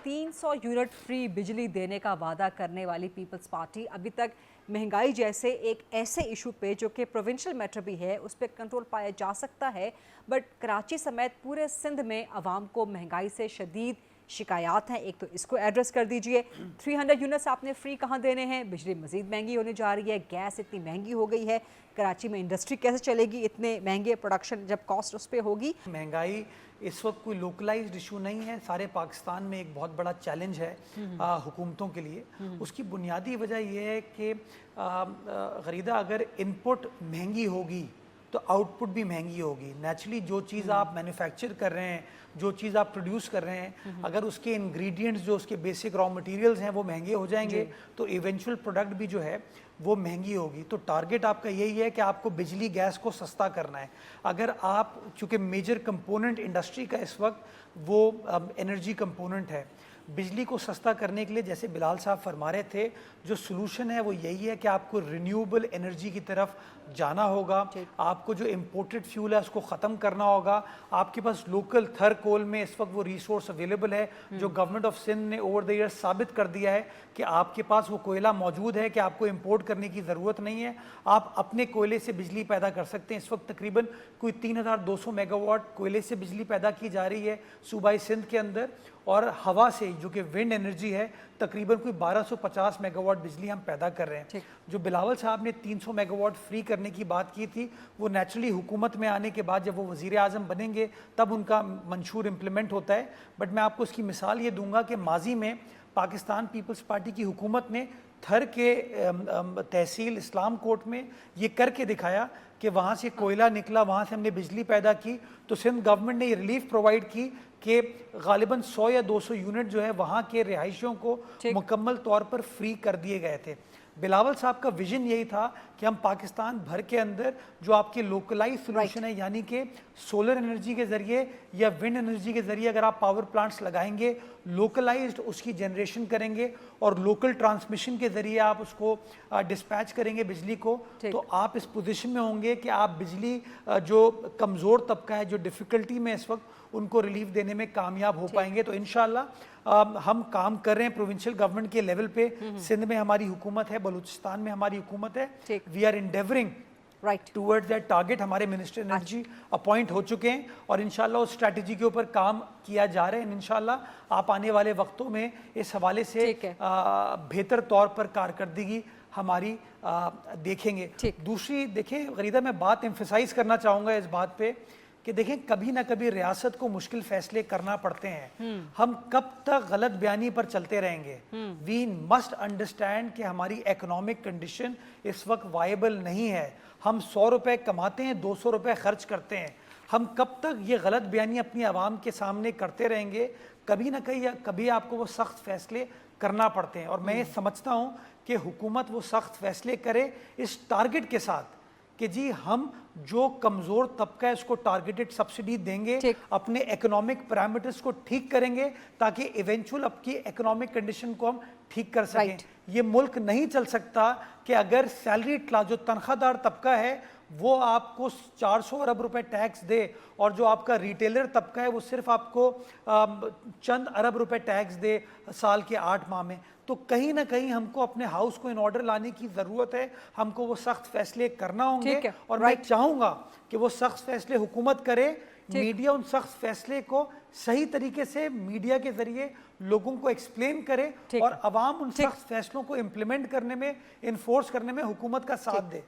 300 unit free बिजली देने का वादा करने वाली पीपल्स पार्टी अभी तक महंगाई जैसे एक ऐसे इशू पे जो कि प्रोविंशियल मैटर भी है उस पर कंट्रोल पाया जा सकता है, बट कराची समेत पूरे सिंध में आवाम को महंगाई से शदीद शिकायत हैं। एक तो इसको एड्रेस कर दीजिए। 300 यूनिट्स आपने फ्री कहाँ देने हैं? बिजली मजीद महंगी होने जा रही है, गैस इतनी महंगी हो गई है, कराची में इंडस्ट्री कैसे चलेगी इतने महंगे प्रोडक्शन जब कॉस्ट उस पर होगी। महंगाई इस वक्त कोई लोकलाइज्ड इशू नहीं है, सारे पाकिस्तान में एक बहुत बड़ा चैलेंज है हुकूमतों के लिए। उसकी बुनियादी वजह यह है कि गरीदा अगर इनपुट महंगी होगी तो आउटपुट भी महंगी होगी। नेचुरली जो चीज़ आप मैन्युफैक्चर कर रहे हैं, जो चीज़ आप प्रोड्यूस कर रहे हैं, अगर उसके इंग्रेडिएंट्स जो उसके बेसिक रॉ मटेरियल्स हैं वो महंगे हो जाएंगे तो इवेंचुअल प्रोडक्ट भी जो है वो महंगी होगी। तो टारगेट आपका यही है कि आपको बिजली गैस को सस्ता करना है। अगर आप, चूँकि मेजर कंपोनेंट इंडस्ट्री का इस वक्त वो एनर्जी कंपोनेंट है, बिजली को सस्ता करने के लिए जैसे बिलाल साहब फरमा रहे थे, जो सलूशन है वो यही है कि आपको रिन्यूएबल एनर्जी की तरफ जाना होगा। आपको जो इम्पोर्टेड फ्यूल है उसको ख़त्म करना होगा। आपके पास लोकल थर कोल में इस वक्त वो रिसोर्स अवेलेबल है जो गवर्नमेंट ऑफ सिंध ने ओवर द ईयर्स साबित कर दिया है कि आपके पास वो कोयला मौजूद है कि आपको इम्पोर्ट करने की ज़रूरत नहीं है। आप अपने कोयले से बिजली पैदा कर सकते हैं। इस वक्त तकरीबन कोई 3200 मेगावाट कोयले से बिजली पैदा की जा रही है सूबाई सिंध के अंदर, और हवा से जो कि विंड एनर्जी है तकरीबन कोई 1250 मेगावाट बिजली हम पैदा कर रहे हैं। जो बिलावल साहब ने 300 मेगावाट फ्री करने की बात की थी, वो नेचुरली हुकूमत में आने के बाद जब वो वज़ीर आज़म बनेंगे तब उनका मंशूर इम्प्लीमेंट होता है। बट मैं आपको उसकी मिसाल ये दूंगा कि माजी में पाकिस्तान पीपल्स पार्टी की हुकूमत ने थर के तहसील इस्लाम कोट में ये करके दिखाया कि वहाँ से कोयला निकला, वहाँ से हमने बिजली पैदा की। तो सिंध गवर्नमेंट ने ये रिलीफ प्रोवाइड की कि गालिबन 100 या 200 यूनिट जो है वहाँ के रिहायशियों को मुकम्मल तौर पर फ्री कर दिए गए थे। बिलावल साहब का विजन यही था कि हम पाकिस्तान भर के अंदर जो आपके लोकलाइज सोल्यूशन है, यानी कि सोलर एनर्जी के ज़रिए या विंड एनर्जी के ज़रिए अगर आप पावर प्लांट्स लगाएंगे, लोकलाइज्ड उसकी जनरेशन करेंगे और लोकल ट्रांसमिशन के ज़रिए आप उसको डिस्पैच करेंगे बिजली को, तो आप इस पोजीशन में होंगे कि आप बिजली जो कमज़ोर तबका है, जो डिफ़िकल्टी में इस वक्त, उनको रिलीफ देने में कामयाब हो पाएंगे। तो इंशाल्लाह हम काम कर रहे हैं प्रोविंशियल गवर्नमेंट के लेवल पे। सिंध में हमारी हुकूमत है, बलूचिस्तान में हमारी हुकूमत है। We are endeavouring towards that target. हमारे मिनिस्टर एनर्जी अपॉइंट हो चुके हैं और इंशाल्लाह उस स्ट्रैटेजी के ऊपर काम किया जा रहा है। इंशाल्लाह आप आने वाले वक्तों में इस हवाले से बेहतर तौर पर कारकर्दगी हमारी देखेंगे। दूसरी देखिए गरीदा, मैं बात एम्फेसाइज करना चाहूँगा इस बात पे कि देखें, कभी ना कभी रियासत को मुश्किल फैसले करना पड़ते हैं। हम कब तक गलत बयानी पर चलते रहेंगे? वी मस्ट अंडरस्टैंड कि हमारी इकोनॉमिक कंडीशन इस वक्त वायबल नहीं है। हम 100 रुपए कमाते हैं, 200 रुपए खर्च करते हैं। हम कब तक ये गलत बयानी अपनी आवाम के सामने करते रहेंगे? कभी ना कभी आपको वो सख्त फैसले करना पड़ते हैं और मैं ये समझता हूँ कि हुकूमत वो सख्त फैसले करे इस टारगेट के साथ कि जी हम जो कमज़ोर तबका है उसको टारगेटेड सब्सिडी देंगे, अपने इकोनॉमिक पैरामीटर्स को ठीक करेंगे ताकि इवेंचुअल आपकी इकोनॉमिक कंडीशन को हम ठीक कर सकें। ये मुल्क नहीं चल सकता कि अगर सैलरी जो तनख्वाहदार तबका है वो आपको 400 अरब रुपए टैक्स दे और जो आपका रिटेलर तबका है वो सिर्फ आपको चंद अरब रुपए टैक्स दे साल के 8 माह में। तो कहीं ना कहीं हमको अपने हाउस को इन ऑर्डर लाने की ज़रूरत है। हमको वो सख्त फैसले करना होंगे और मैं चाहूँगा कि वो सख्त फैसले हुकूमत करे। मीडिया उन सख्त फैसले को सही तरीके से मीडिया के जरिए लोगों को एक्सप्लेन करे और अवाम उन सख्त फैसलों को इम्प्लीमेंट करने में, इन्फोर्स करने में हुकूमत का साथ दे।